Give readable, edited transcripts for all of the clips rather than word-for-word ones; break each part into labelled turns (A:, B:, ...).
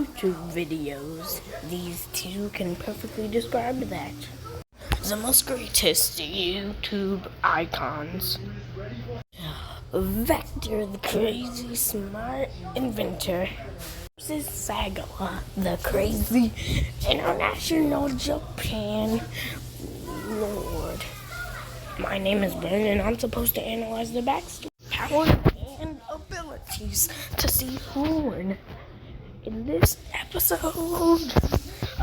A: YouTube videos. These two can perfectly describe that. The most greatest YouTube icons. Vector, the crazy smart inventor. This is Sagala, the crazy international Japan lord. My name is Ben, and I'm supposed to analyze the backstory, powers, and abilities to see who won in this episode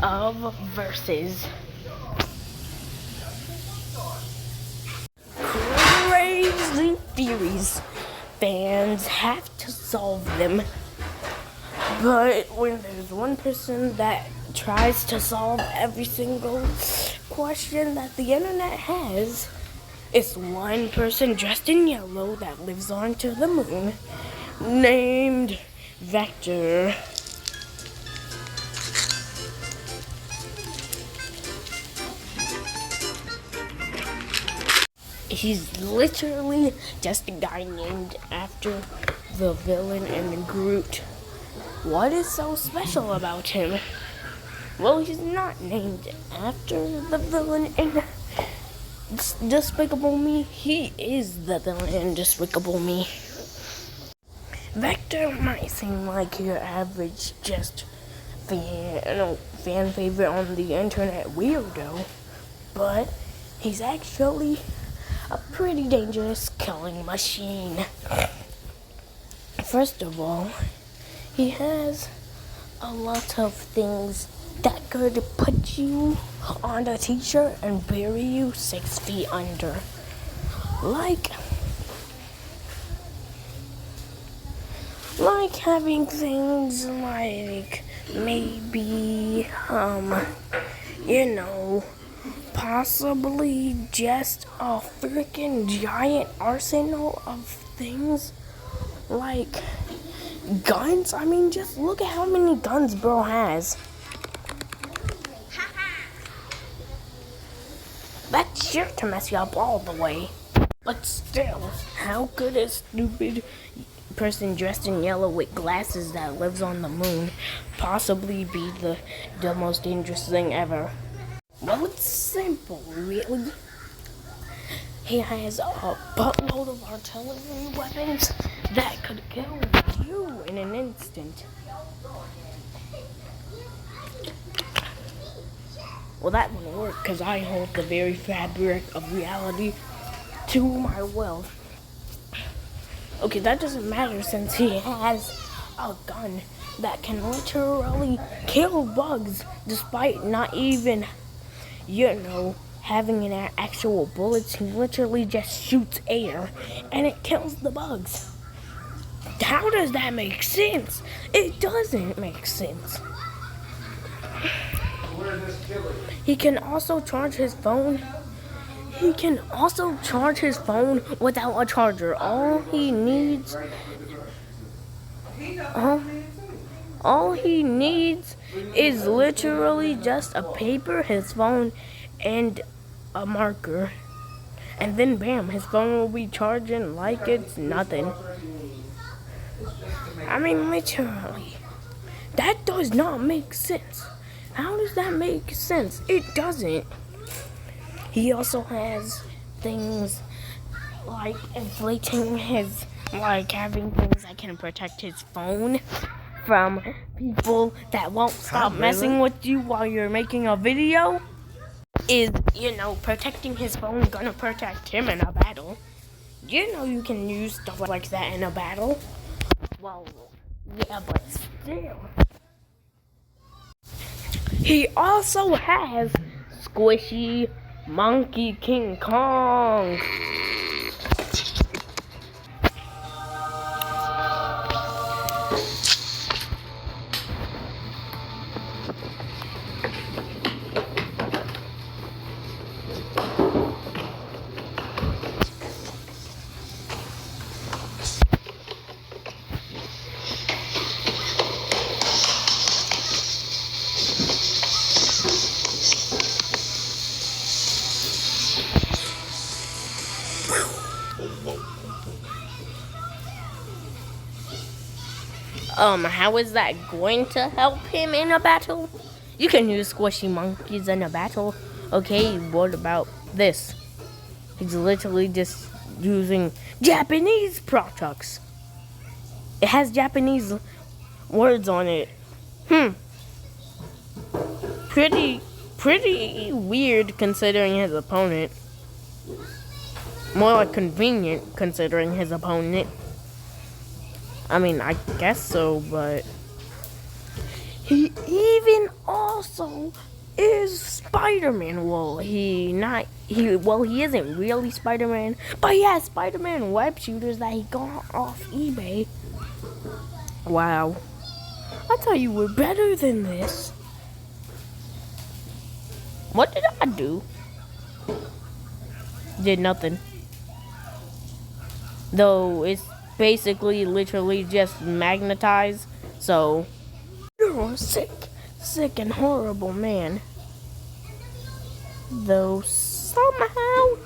A: of Versus. Crazy theories. Fans have to solve them. But when there's one person that tries to solve every single question that the internet has, it's one person dressed in yellow that lives onto the moon, named Vector. He's literally just a guy named after the villain in Groot. What is so special about him? Well, he's not named after the villain in Despicable Me. He is the villain in Despicable Me. Vector might seem like your average just fan favorite on the internet weirdo, but he's actually a pretty dangerous killing machine. First of all, he has a lot of things that could put you on a t-shirt and bury you 6 feet under. Like having things like maybe, possibly just a freaking giant arsenal of things like guns. I mean, just look at how many guns bro has. That's sure to mess you up all the way. But still, how could a stupid person dressed in yellow with glasses that lives on the moon possibly be the most dangerous thing ever? Well, it's simple, really. He has a buttload of artillery weapons that could kill you in an instant. Well, that wouldn't work because I hold the very fabric of reality to my will. Okay, that doesn't matter since he has a gun that can literally kill bugs despite not even, having an actual bullets. He literally just shoots air and it kills the bugs. How does that make sense? It doesn't make sense. He can also charge his phone. He can also charge his phone without a charger. All he needs is literally just a paper, his phone, and a marker. And then bam, his phone will be charging like it's nothing. I mean, literally. That does not make sense. How does that make sense? It doesn't. He also has things like inflating his, having things that can protect his phone from people that won't stop messing with you while you're making a video. Is, protecting his phone gonna protect him in a battle? You can use stuff like that in a battle. Well, yeah, but still. He also has Squishy Monkey King Kong. How is that going to help him in a battle? You can use squishy monkeys in a battle. Okay, what about this? He's literally just using Japanese products. It has Japanese words on it. Pretty weird considering his opponent. More like convenient considering his opponent. I mean, I guess so, but he even also is Spider-Man. Well, he isn't really Spider-Man, but he has Spider-Man web shooters that he got off eBay. Wow. I thought you were better than this. What did I do? Did nothing. Though it's basically literally just magnetized, so you're a sick and horrible man. Though somehow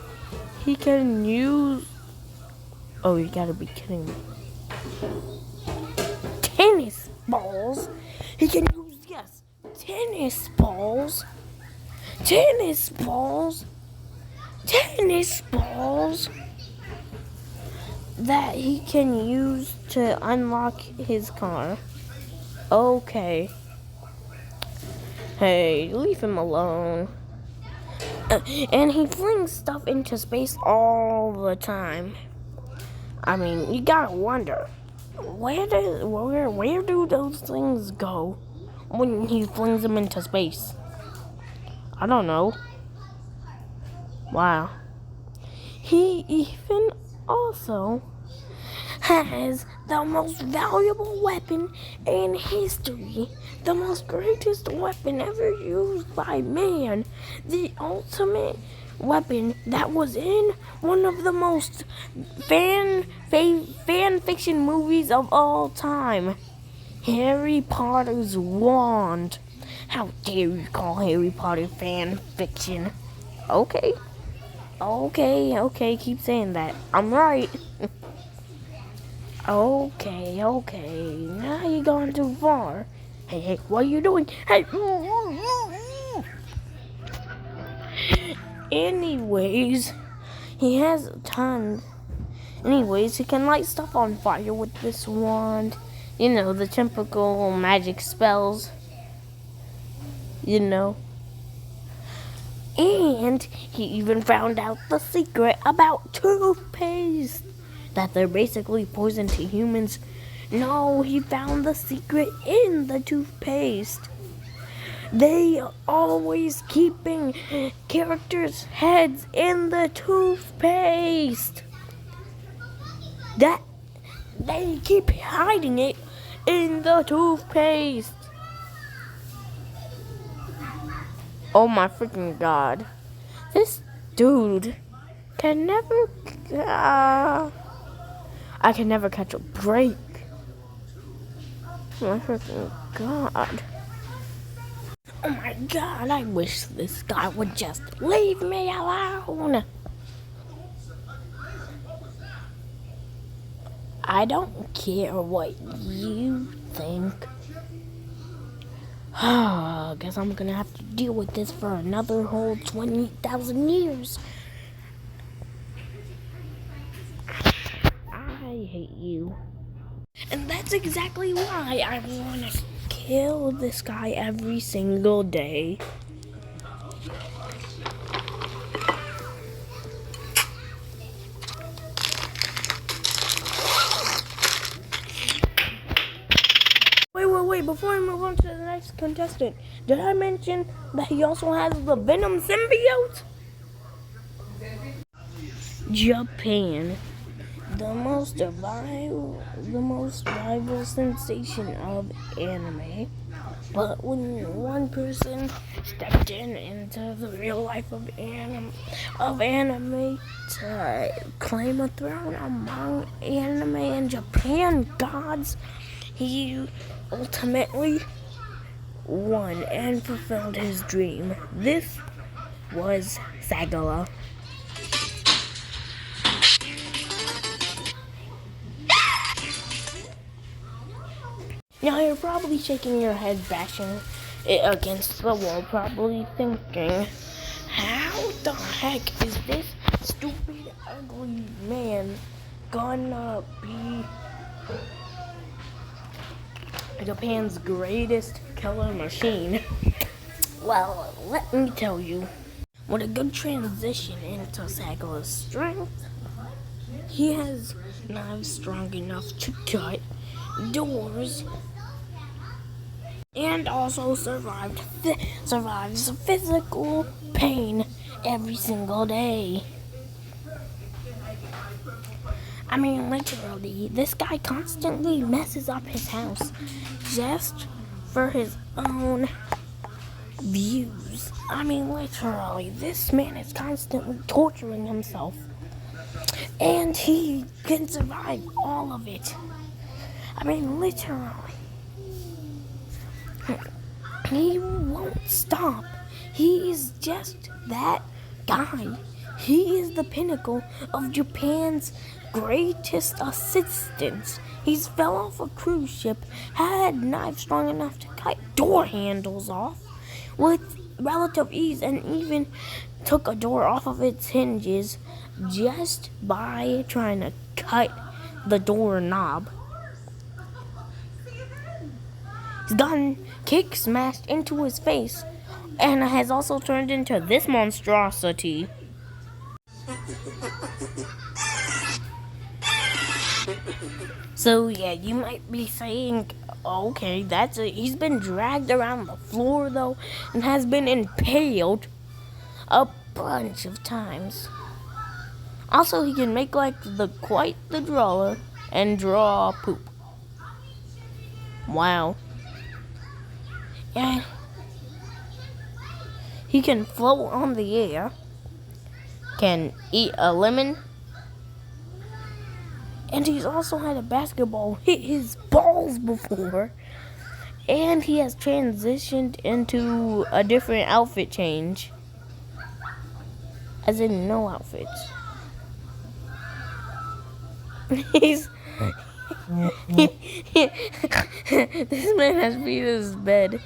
A: he can use, oh, you gotta be kidding me, tennis balls. He can use, yes, tennis balls that he can use to unlock his car. Okay. Hey, leave him alone. And he flings stuff into space all the time. I mean, you gotta wonder, where do those things go when he flings them into space? I don't know. Wow. He even also has the most valuable weapon in history. The most greatest weapon ever used by man. The ultimate weapon that was in one of the most fan fiction movies of all time. Harry Potter's wand. How dare you call Harry Potter fan fiction? Okay, keep saying that. I'm right. Okay, now you're going too far. Hey, what are you doing? Hey! Anyways, he has tons. Anyways, he can light stuff on fire with this wand. You know, the typical magic spells. You know. And he even found out the secret about toothpaste. That they're basically poison to humans. No, he found the secret in the toothpaste. They are always keeping characters' heads in the toothpaste. That they keep hiding it in the toothpaste. Oh my freaking god. This dude can never... I can never catch a break. Oh my freaking god. Oh my god, I wish this guy would just leave me alone. I don't care what you think. Guess I'm gonna have to deal with this for another whole 20,000 years. I hate you. And that's exactly why I want to kill this guy every single day. Wait, before I move on to the next contestant, did I mention that he also has the Venom symbiote? Japan. The most rival sensation of anime. But when one person stepped into the real life of anime to claim a throne among anime and Japan gods, he ultimately won and fulfilled his dream. This was Sagala. Now you're probably shaking your head, bashing it against the wall, probably thinking, how the heck is this stupid, ugly man gonna be Japan's greatest killer machine? Well, let me tell you, with a good transition into Sakura's strength, he has knives strong enough to cut doors and also survives physical pain every single day. I mean, literally, this guy constantly messes up his house just for his own views. I mean, literally, this man is constantly torturing himself, and he can survive all of it. I mean, literally, he won't stop. He is just that guy. He is the pinnacle of Japan's greatest assistants. He's fell off a cruise ship, had knives strong enough to cut door handles off with relative ease, and even took a door off of its hinges just by trying to cut the doorknob. He's gotten kick smashed into his face and has also turned into this monstrosity. So yeah, you might be saying, okay, that's it. He's been dragged around the floor though and has been impaled a bunch of times. Also, he can make like quite the drawer and draw poop. Wow. Yeah. He can float on the air, can eat a lemon, and he's also had a basketball hit his balls before, and he has transitioned into a different outfit change, as in no outfits. This man has beat his bed.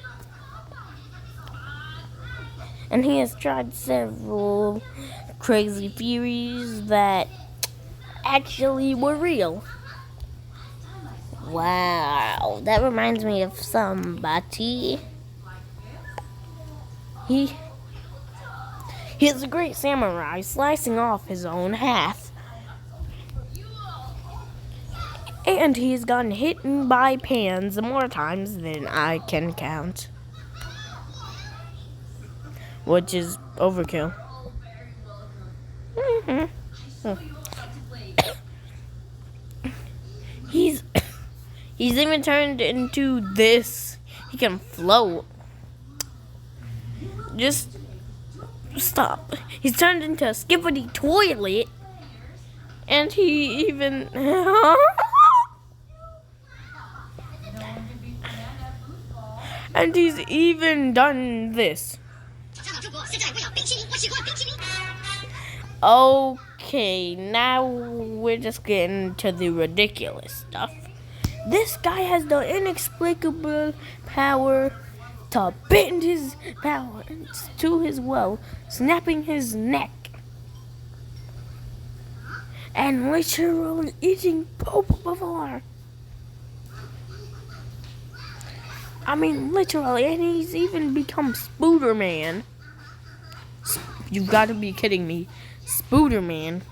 A: And he has tried several crazy theories that actually were real. Wow, that reminds me of somebody. He is a great samurai, slicing off his own half. And he's gotten hit by pans more times than I can count, which is overkill. He's even turned into this. He can float. Just stop. He's turned into a skippity toilet. And he even and he's even done this. Okay, now we're just getting to the ridiculous stuff. This guy has the inexplicable power to bend his powers to his will, snapping his neck, and literally eating poop before. I mean, literally, and he's even become Spooderman. You've got to be kidding me. Spooderman.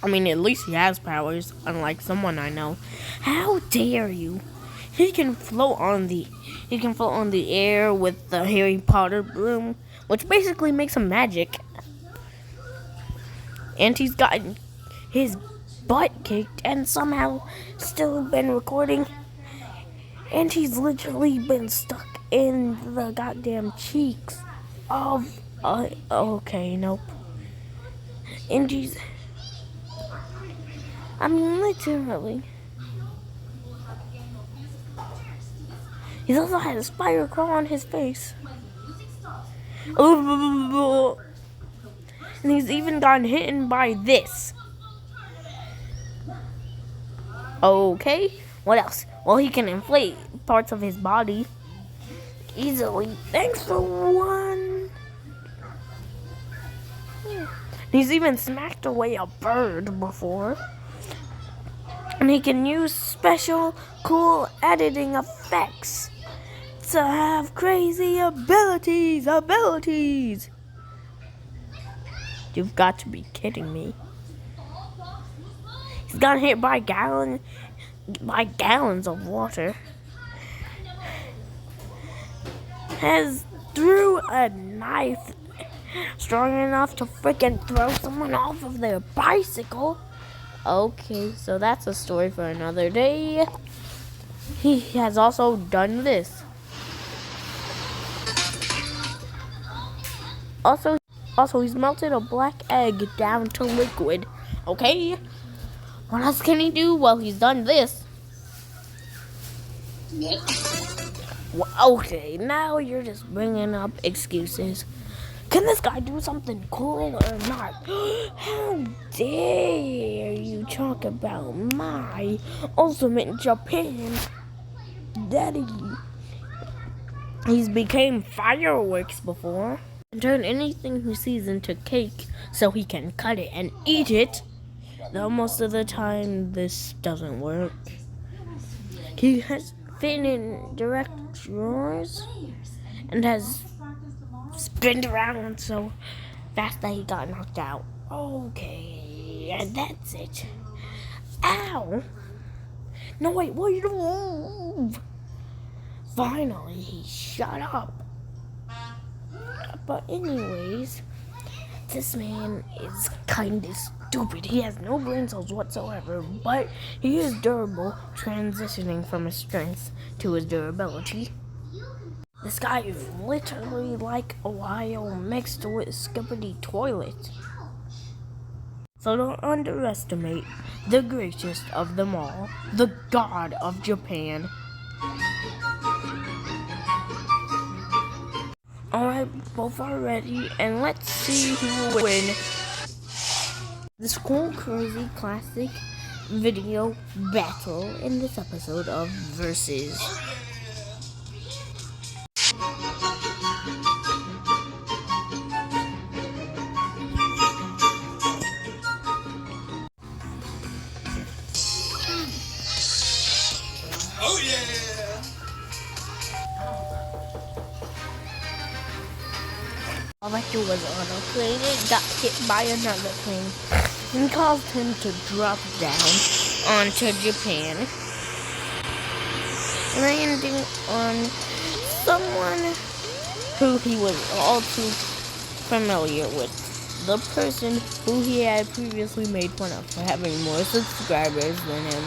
A: I mean, at least he has powers, unlike someone I know. How dare you? He can float on the air with the Harry Potter broom, which basically makes him magic. And he's gotten his butt kicked and somehow still been recording. And he's literally been stuck in the goddamn cheeks of okay, nope. And he's, I mean, literally. He's also had a spider crawl on his face. And he's even gotten hit by this. Okay, what else? Well, he can inflate parts of his body easily. Thanks for one. He's even smacked away a bird before. And he can use special cool editing effects to have crazy abilities. You've got to be kidding me. He's got hit by gallons of water. Has threw a knife strong enough to freaking throw someone off of their bicycle. Okay, so that's a story for another day. He has also done this. Also, he's melted a black egg down to liquid. Okay? What else can he do? Well, he's done this. Okay, now you're just bringing up excuses. Can this guy do something cool or not? How dare you talk about my ultimate Japan daddy? He's became fireworks before. And turn anything he sees into cake so he can cut it and eat it. Though most of the time this doesn't work. He has fit in direct drawers and has spinned around so fast that he got knocked out. Okay, and that's it. Ow! No, wait, wait, move! Finally, he shut up. But anyways, this man is kinda stupid. He has no brain cells whatsoever, but he is durable, transitioning from his strength to his durability. This guy is literally like a Ohio mixed with Skippity Toilet. So don't underestimate the greatest of them all, the God of Japan. Alright, both are ready, and let's see who will win this cool, crazy, classic video battle in this episode of Versus.
B: Oh yeah!
A: All that was on a plane and got hit by another plane and caused him to drop down onto Japan, landing on someone who he was all too familiar with. The person who he had previously made fun of for having more subscribers than him.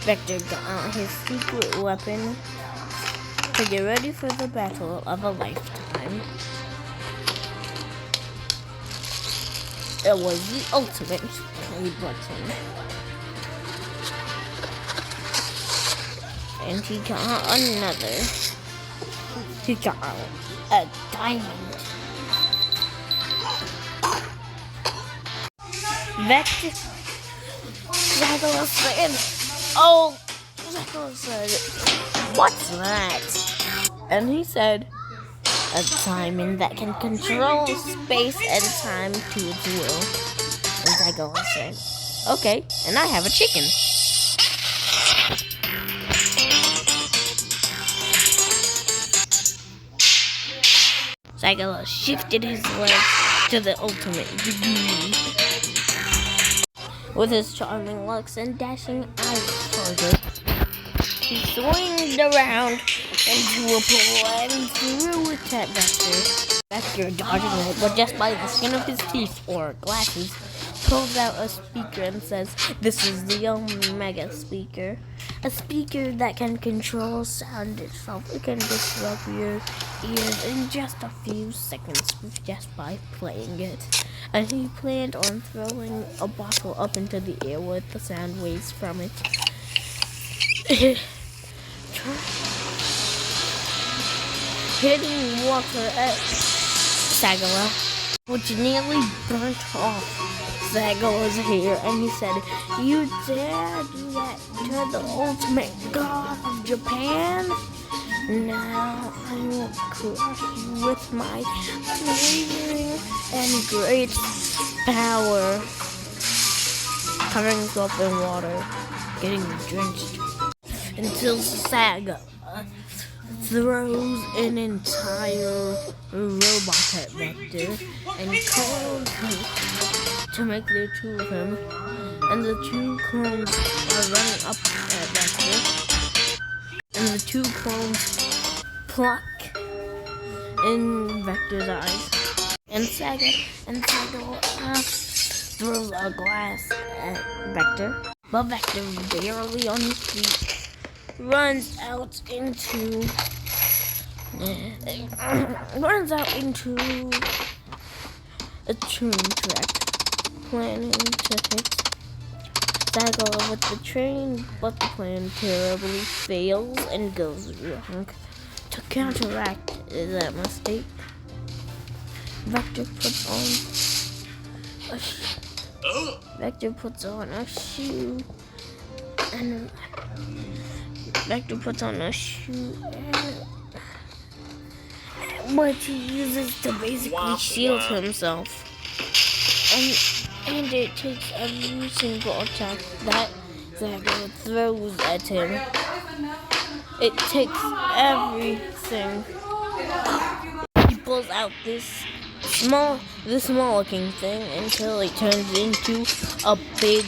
A: Vector got out his secret weapon to get ready for the battle of a lifetime. It was the ultimate play button. And he got another. He got a diamond. Vector said, oh, Zechariah said, what's that? And he said, a diamond that can control space and time to its will. And Zechariah said, okay, and I have a chicken. Zechariah shifted his legs to the ultimate degree. With his charming looks and dashing eyes charger, he swings around into a pool and threw it at Vector. Vector dodging it, but just by the skin of his teeth or glasses, pulls out a speaker and says, this is the Omega speaker. A speaker that can control sound itself. It can disrupt your ears in just a few seconds just by playing it. And he planned on throwing a bottle up into the air with the sound waves from it. hitting water at Sagala, which nearly burnt off Sagala's hair, and he said, "You dare do that to the ultimate god of Japan? Now I will crush you with my blazing and great power." Covering himself in water, getting drenched, until Saga throws an entire robot at Vector and calls him to make the two of him. And the two clones are running up at Vector, and the two clones pluck in Vector's eyes. And Saga throws a glass at Vector, but Vector, barely on his feet, runs out into a train track, planning to hit Sagala with the train, but the plan terribly fails and goes wrong. To counteract that mistake, Vector puts on a shoe, which he uses to basically shield himself. And it takes every single attack that Sagala throws at him. It takes everything. He pulls out this small looking thing until it turns into a big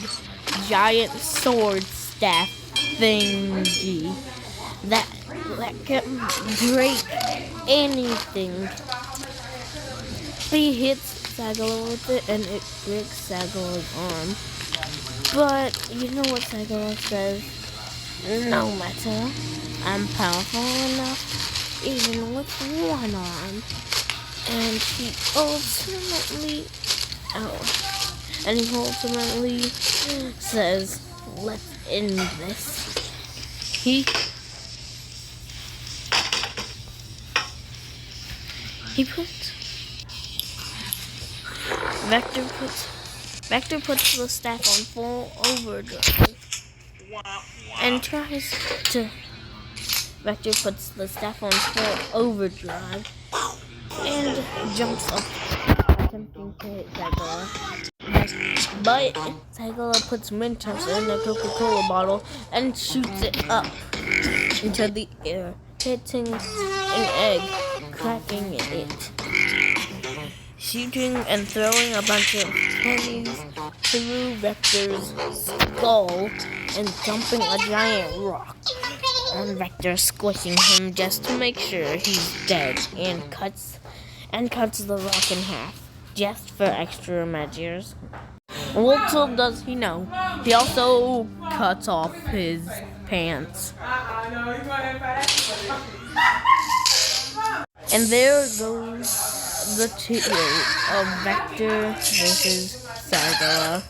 A: giant sword staff thingy that can break anything. He hits Sagala with it and it breaks Sagala's arm. But you know what Sagala says? No matter, I'm powerful enough even with one arm. And he ultimately says, "Let's end this." Vector puts the staff on full overdrive and tries to. Vector puts the staff on full overdrive and jumps up, attempting to hit Sagala. But Sagala puts Mentos in a Coca-Cola bottle and shoots it up into the air, hitting an egg, cracking it, shooting and throwing a bunch of pennies through Vector's skull, and dumping a giant rock on Vector, squishing him just to make sure he's dead, and cuts the rock in half, just for extra measures. Little does he know, he also cuts off his pants. And there goes the trio of Vector versus Sagala.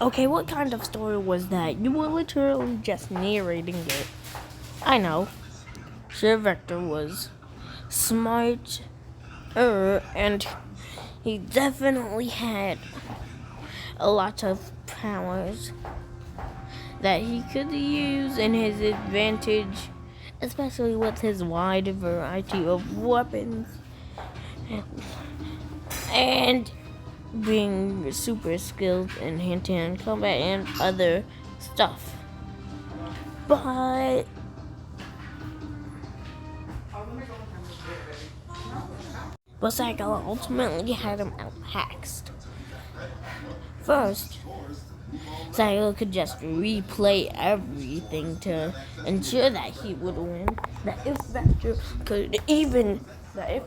A: Okay, what kind of story was that? You were literally just narrating it. I know. Sure, Vector was smarter, and he definitely had a lot of powers that he could use in his advantage, especially with his wide variety of weapons and being super skilled in hand-to-hand combat and other stuff. But Sagala ultimately had him out-haxed. First, Sagala could just replay everything to ensure that he would win. That if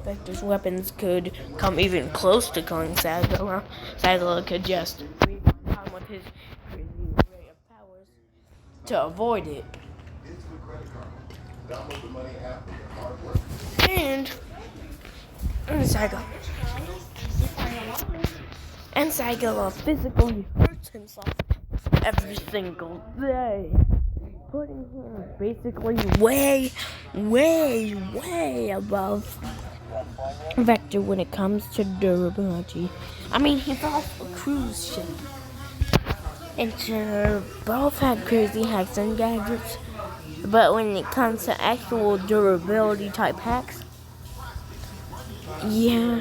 A: Vector's weapons could come even close to killing Sagala, Sagala could just rewind time with his crazy array of powers to avoid it. And Sagala physically hurts himself every single day, putting him basically way above Vector when it comes to durability. I mean, he's off a cruise ship, and sure, both had crazy hacks and gadgets, but when it comes to actual durability type hacks, yeah,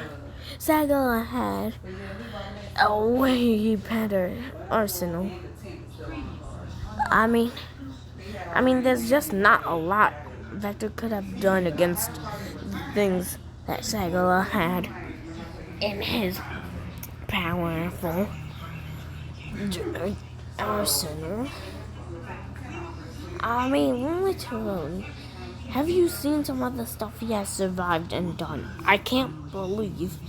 A: Sagala had a way better arsenal. I mean, there's just not a lot Vector could have done against things that Sagala had in his powerful arsenal. I mean, literally. Have you seen some of the stuff he has survived and done? I can't believe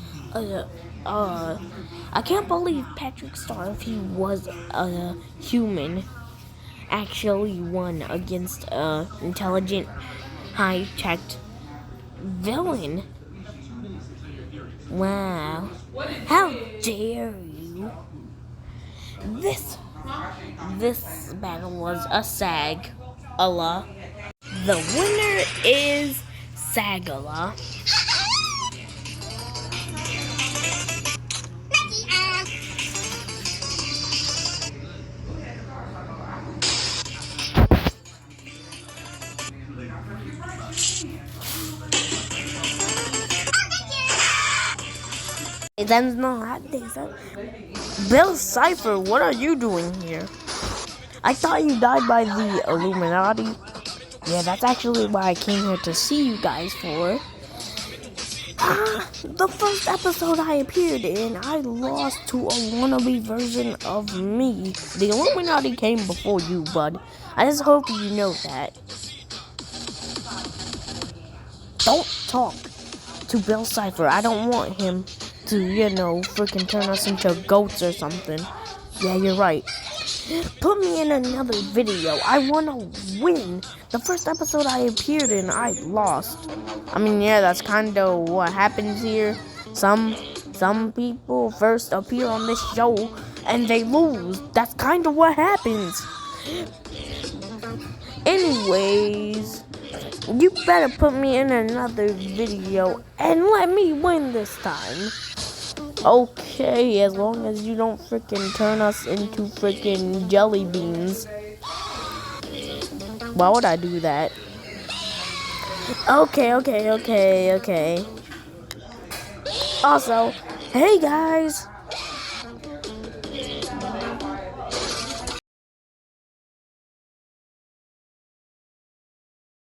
A: Patrick Star, if he was a human, actually won against a intelligent, high-tech villain. Wow. How dare you? This battle was a Sagala. The winner is Sagala. That's not hot days. Bill Cipher, what are you doing here? I thought you died by the Illuminati. Yeah, that's actually why I came here to see you guys for. The first episode I appeared in, I lost to a wannabe version of me. The Illuminati came before you, bud. I just hope you know that. Don't talk to Bill Cipher. I don't want him to, freaking turn us into goats or something. Yeah, you're right. Put me in another video. I want to win. The first episode I appeared in, I lost. I mean, yeah, that's kind of what happens here. Some people first appear on this show and they lose. That's kind of what happens. Anyways, you better put me in another video and let me win this time. Okay, as long as you don't freaking turn us into freaking jelly beans. Why would I do that? Okay. Also, hey guys,